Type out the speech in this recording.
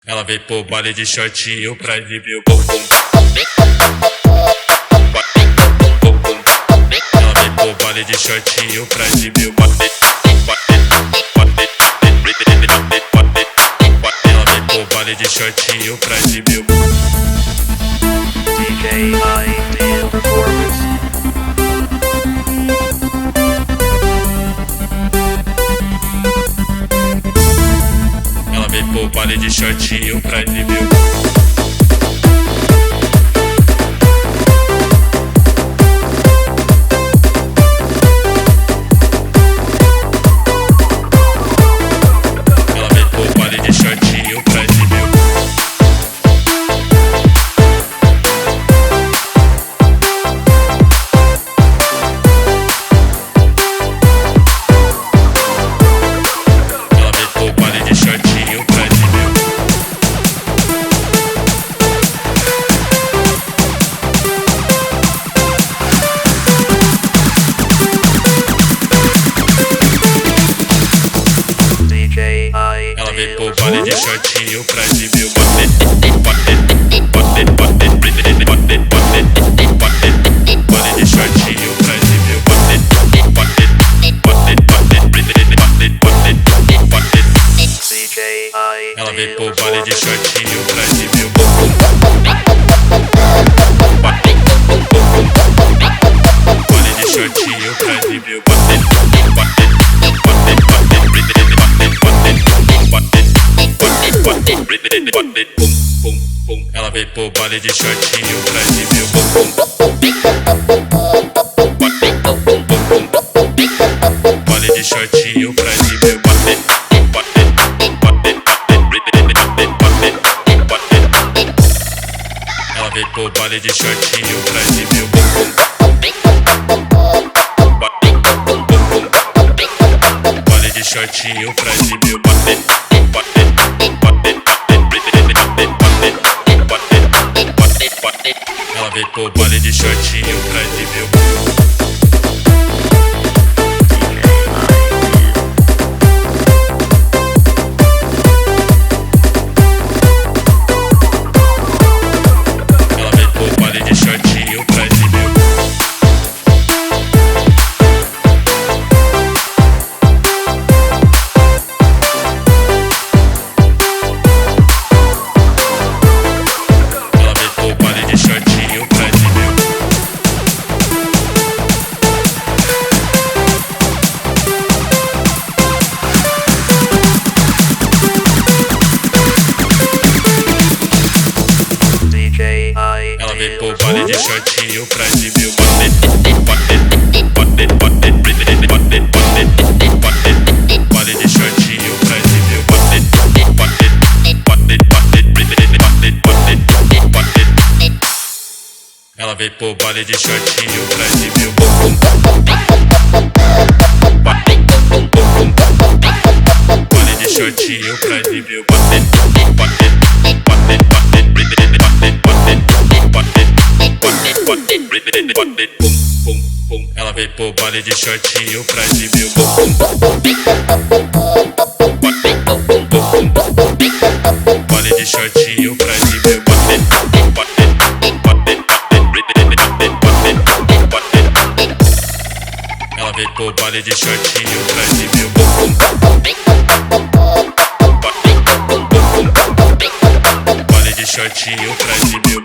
Ela veio pro baile de shortinho pra exibir o bumbum. Ela veio pro baile de shortinho pra exibir o bate. Ela veio pro baile de shortinho pra exibir o DJ Ideal Performance. Ela veio pro baile de shortinho pra exibir o Ela veio pro baile de shortinho pra exibir Ela veio pro baile de shortinho pra exibir DJ Ela veio Ideal pro baile de Performance. shortinho pra exibir o bate. Baile de shortinho pra exibir o bate. DJ Ela veio Ideal pro baile de Performance. shortinho pra exibir o baile de shortinho pra exibir o Ela veio pro baile de shortinho pra exibir o baile de shortinho pra exibir o Ela veio pro baile de shortinho pra exibir o baile de shortinho pra exibir o Ela veio pro baile de shortinho pra exibir Ela veio pro baile de shortinho pra exibir Ela veio pro baile de shortinho pra exibir DJ Ela veio Ideal pro baile de Performance. shortinho pra exibir o baile de shortinho pra exibir o Ela veio pro baile de shortinho pra exibir o baile de shortinho pra exibir o Ela veio pro baile de shortinho pra exibir o baile de shortinho pra exibir o Ela veio pro baile de shortinho pra exibir o baile de shortinho pra exibir o